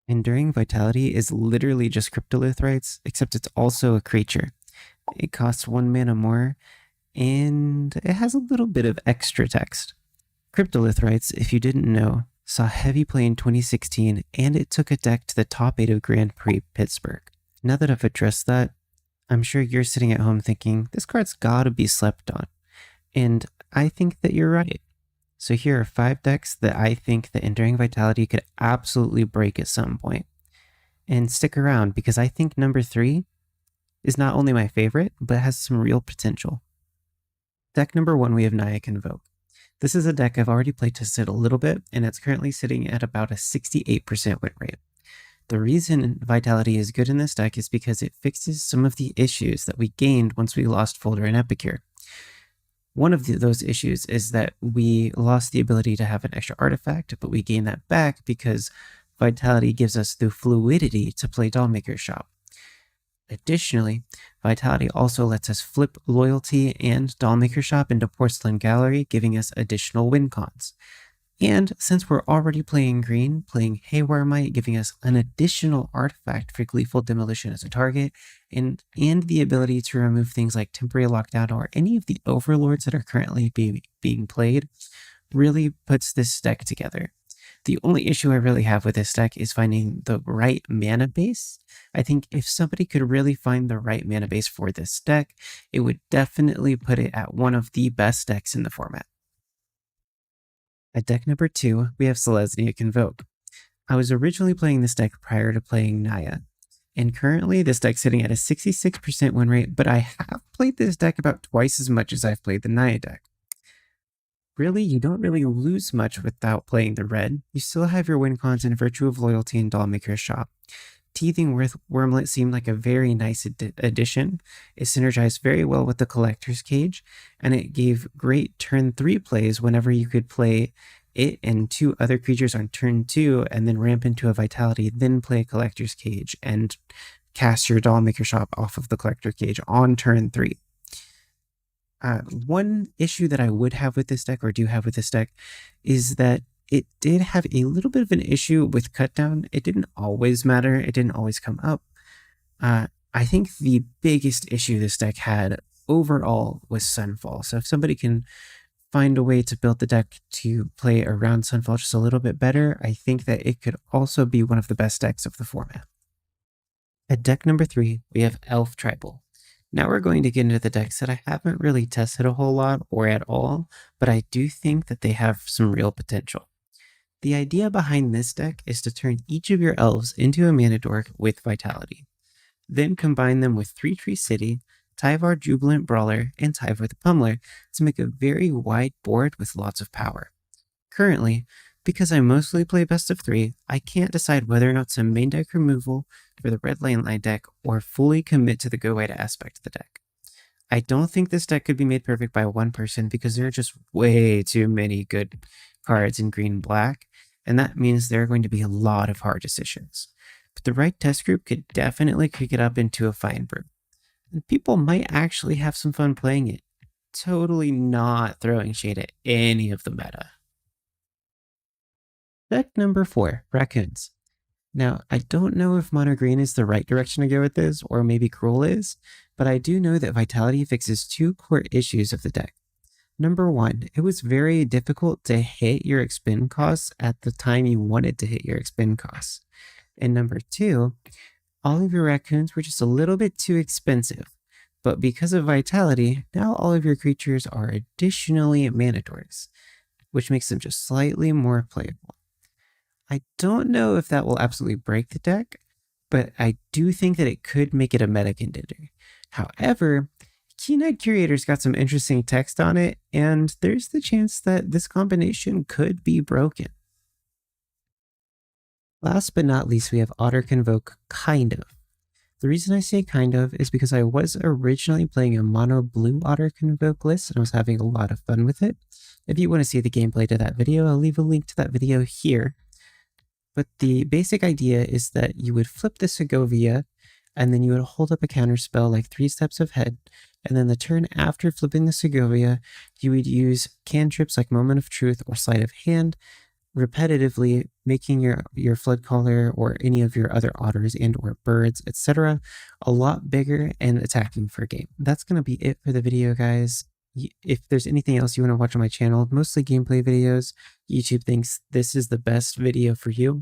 Enduring Vitality is literally just Cryptolith rights, except it's also a creature. It costs 1 mana more, and it has a little bit of extra text. Cryptolith rights, if you didn't know, saw heavy play in 2016, and it took a deck to the top 8 of Grand Prix Pittsburgh. Now that I've addressed that, I'm sure you're sitting at home thinking, this card's gotta be slept on. And I think that you're right. So here are 5 decks that I think that Enduring Vitality could absolutely break at some point. And stick around, because I think number 3 is not only my favorite, but has some real potential. Deck number 1, we have Convoke. This is a deck I've already played tested a little bit, and it's currently sitting at about a 68% win rate. The reason Vitality is good in this deck is because it fixes some of the issues that we gained once we lost Folder and Epicure. One of those issues is that we lost the ability to have an extra artifact, but we gain that back because Vitality gives us the fluidity to play Dollmaker's Shop. Additionally, Vitality also lets us flip Loyalty and Dollmaker's Shop into Porcelain Gallery, giving us additional win cons. And since we're already playing green, playing Haywire Might, giving us an additional artifact for Gleeful Demolition as a target, and the ability to remove things like Temporary Lockdown or any of the overlords that are currently being played, really puts this deck together. The only issue I really have with this deck is finding the right mana base. I think if somebody could really find the right mana base for this deck, it would definitely put it at one of the best decks in the format. At deck number 2, we have Selesnya Convoke. I was originally playing this deck prior to playing Naya, and currently this deck's sitting at a 66% win rate, but I have played this deck about twice as much as I've played the Naya deck. Really, you don't really lose much without playing the red. You still have your win cons in Virtue of Loyalty and Dollmaker's Shop. Teething Wormlet seemed like a very nice addition. It synergized very well with the Collector's Cage, and it gave great turn 3 plays whenever you could play it and 2 other creatures on turn 2 and then ramp into a Vitality, then play a Collector's Cage and cast your Dollmaker's Shop off of the Collector's Cage on turn 3. One issue that I would have with this deck, or do have with this deck, is that it did have a little bit of an issue with cutdown. It didn't always matter. It didn't always come up. I think the biggest issue this deck had overall was Sunfall. So if somebody can find a way to build the deck to play around Sunfall just a little bit better, I think that it could also be one of the best decks of the format. At deck number 3, we have Elf Tribal. Now we're going to get into the decks that I haven't really tested a whole lot or at all, but I do think that they have some real potential. The idea behind this deck is to turn each of your elves into a mana dork with Vitality. Then combine them with 3-Tree City, Tyvar Jubilant Brawler, and Tyvar the Pummeler to make a very wide board with lots of power. Currently, because I mostly play best of 3, I can't decide whether or not to main deck removal for the red landline deck or fully commit to the go white aspect of the deck. I don't think this deck could be made perfect by one person because there are just way too many good cards in green and black, and that means there are going to be a lot of hard decisions. But the right test group could definitely kick it up into a fine brew. And people might actually have some fun playing it. Totally not throwing shade at any of the meta. Deck number 4, Raccoons. Now, I don't know if Mono Green is the right direction to go with this, or maybe Cruel is, but I do know that Vitality fixes 2 core issues of the deck. Number 1, it was very difficult to hit your expend costs at the time you wanted to hit your expend costs. And number 2, all of your raccoons were just a little bit too expensive. But because of Vitality, now all of your creatures are additionally mana dorks, which makes them just slightly more playable. I don't know if that will absolutely break the deck, but I do think that it could make it a meta contender. However, Keen-Eyed Curator's got some interesting text on it, and there's the chance that this combination could be broken. Last but not least, we have Otter Convoke, kind of. The reason I say kind of is because I was originally playing a mono blue Otter Convoke list, and I was having a lot of fun with it. If you want to see the gameplay to that video, I'll leave a link to that video here. But the basic idea is that you would flip the Segovia, and then you would hold up a counter spell like 3 steps ahead, and then the turn after flipping the Segovia, you would use cantrips like Moment of Truth or Sleight of Hand, repetitively, making your flood caller or any of your other otters and or birds, etc., a lot bigger and attacking for game. That's going to be it for the video, guys. If there's anything else you want to watch on my channel, mostly gameplay videos, YouTube thinks this is the best video for you.